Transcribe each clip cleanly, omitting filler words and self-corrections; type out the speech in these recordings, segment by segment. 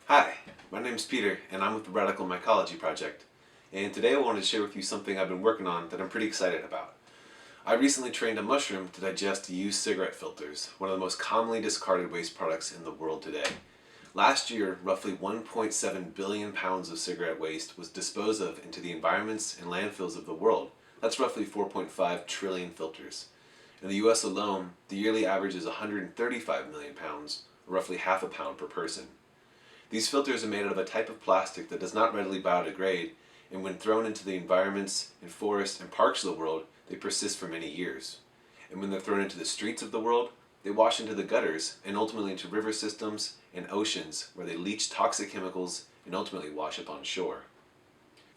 Hi, my name is Peter and I'm with the Radical Mycology project, and today I wanted to share with you something I've been working on that I'm pretty excited about. I recently trained a mushroom to digest used cigarette filters, one of the most commonly discarded waste products in the world today. Last year, roughly 1.7 billion pounds of cigarette waste was disposed of into the environments and landfills of the world. That's roughly 4.5 trillion filters. In the US alone, the yearly average is 135 million pounds, or roughly half a pound per person. These filters are made out of a type of plastic that does not readily biodegrade, and when thrown into the environments and forests and parks of the world, they persist for many years. And when they're thrown into the streets of the world, they wash into the gutters and ultimately into river systems and oceans where they leach toxic chemicals and ultimately wash up on shore.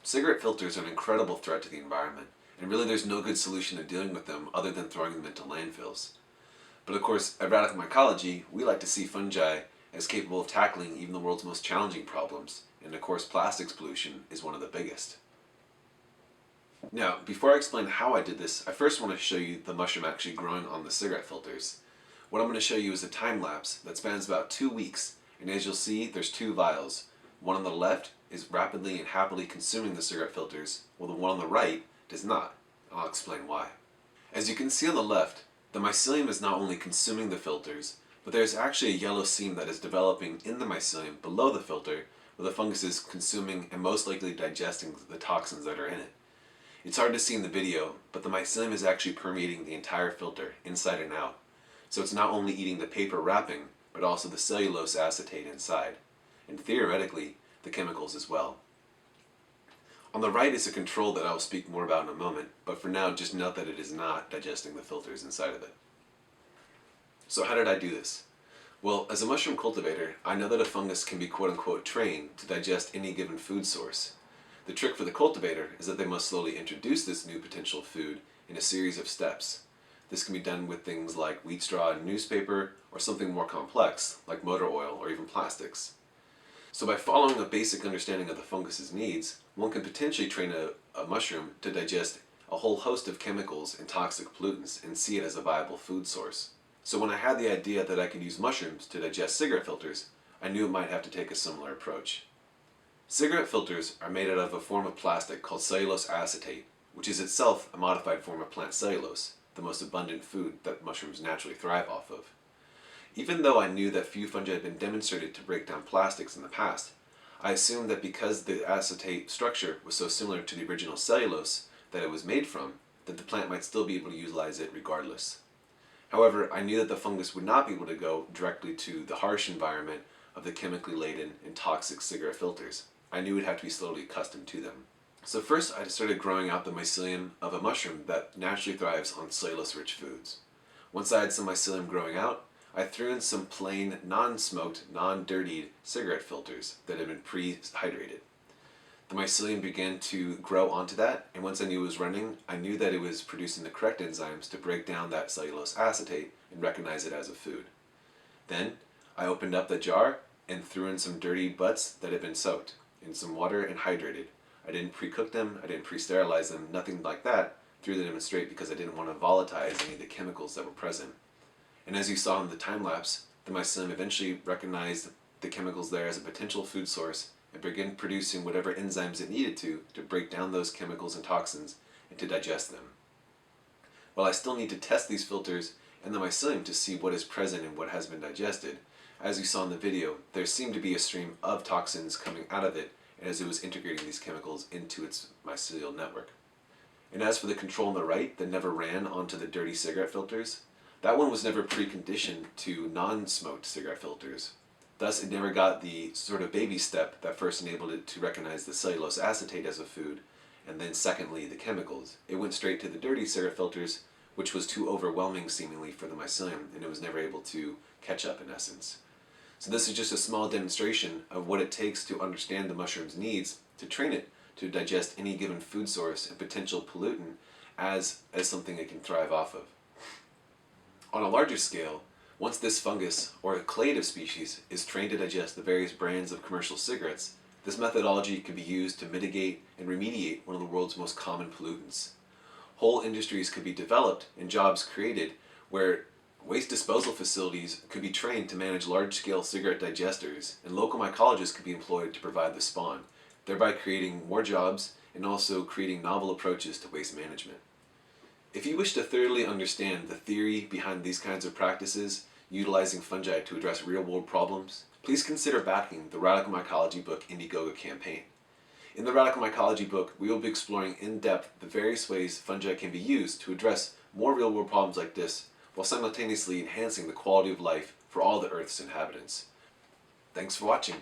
Cigarette filters are an incredible threat to the environment, and really there's no good solution to dealing with them other than throwing them into landfills. But of course, at Radical Mycology, we like to see fungi as capable of tackling even the world's most challenging problems, and of course plastics pollution is one of the biggest. Now, before I explain how I did this, I first want to show you the mushroom actually growing on the cigarette filters. What I'm going to show you is a time lapse that spans about 2 weeks, and as you'll see, there's 2 vials. One on the left is rapidly and happily consuming the cigarette filters, while the one on the right does not. I'll explain why. As you can see on the left, the mycelium is not only consuming the filters, but there's actually a yellow seam that is developing in the mycelium below the filter, where the fungus is consuming and most likely digesting the toxins that are in it. It's hard to see in the video, but the mycelium is actually permeating the entire filter, inside and out. So it's not only eating the paper wrapping, but also the cellulose acetate inside, and theoretically, the chemicals as well. On the right is a control that I will speak more about in a moment, but for now just note that it is not digesting the filters inside of it. So how did I do this? Well, as a mushroom cultivator, I know that a fungus can be quote-unquote trained to digest any given food source. The trick for the cultivator is that they must slowly introduce this new potential food in a series of steps. This can be done with things like wheat straw and newspaper, or something more complex, like motor oil or even plastics. So by following a basic understanding of the fungus's needs, one can potentially train a mushroom to digest a whole host of chemicals and toxic pollutants and see it as a viable food source. So when I had the idea that I could use mushrooms to digest cigarette filters, I knew it might have to take a similar approach. Cigarette filters are made out of a form of plastic called cellulose acetate, which is itself a modified form of plant cellulose, the most abundant food that mushrooms naturally thrive off of. Even though I knew that few fungi had been demonstrated to break down plastics in the past, I assumed that because the acetate structure was so similar to the original cellulose that it was made from, that the plant might still be able to utilize it regardless. However, I knew that the fungus would not be able to go directly to the harsh environment of the chemically laden and toxic cigarette filters. I knew it would have to be slowly accustomed to them. So first I started growing out the mycelium of a mushroom that naturally thrives on cellulose-rich foods. Once I had some mycelium growing out, I threw in some plain, non-smoked, non-dirtied cigarette filters that had been pre-hydrated. The mycelium began to grow onto that, and once I knew it was running, I knew that it was producing the correct enzymes to break down that cellulose acetate and recognize it as a food. Then, I opened up the jar and threw in some dirty butts that had been soaked in some water and hydrated. I didn't pre-cook them, I didn't pre-sterilize them, nothing like that. Threw them in straight because I didn't want to volatilize any of the chemicals that were present. And as you saw in the time lapse, the mycelium eventually recognized the chemicals there as a potential food source and began producing whatever enzymes it needed to break down those chemicals and toxins and to digest them. While I still need to test these filters and the mycelium to see what is present and what has been digested, as you saw in the video, there seemed to be a stream of toxins coming out of it as it was integrating these chemicals into its mycelial network. And as for the control on the right that never ran onto the dirty cigarette filters, that one was never preconditioned to non-smoked cigarette filters. Thus, it never got the sort of baby step that first enabled it to recognize the cellulose acetate as a food, and then secondly, the chemicals. It went straight to the dirty cigarette filters, which was too overwhelming seemingly for the mycelium, and it was never able to catch up in essence. So this is just a small demonstration of what it takes to understand the mushroom's needs, to train it to digest any given food source and potential pollutant as something it can thrive off of. On a larger scale, once this fungus, or a clade of species, is trained to digest the various brands of commercial cigarettes, this methodology can be used to mitigate and remediate one of the world's most common pollutants. Whole industries could be developed and jobs created where Waste disposal facilities could be trained to manage large-scale cigarette digesters, and local mycologists could be employed to provide the spawn, thereby creating more jobs and also creating novel approaches to waste management. If you wish to thoroughly understand the theory behind these kinds of practices, utilizing fungi to address real-world problems, please consider backing the Radical Mycology book Indigegogo campaign. In the Radical Mycology book, we will be exploring in depth the various ways fungi can be used to address more real-world problems like this, while simultaneously enhancing the quality of life for all the Earth's inhabitants. Thanks for watching.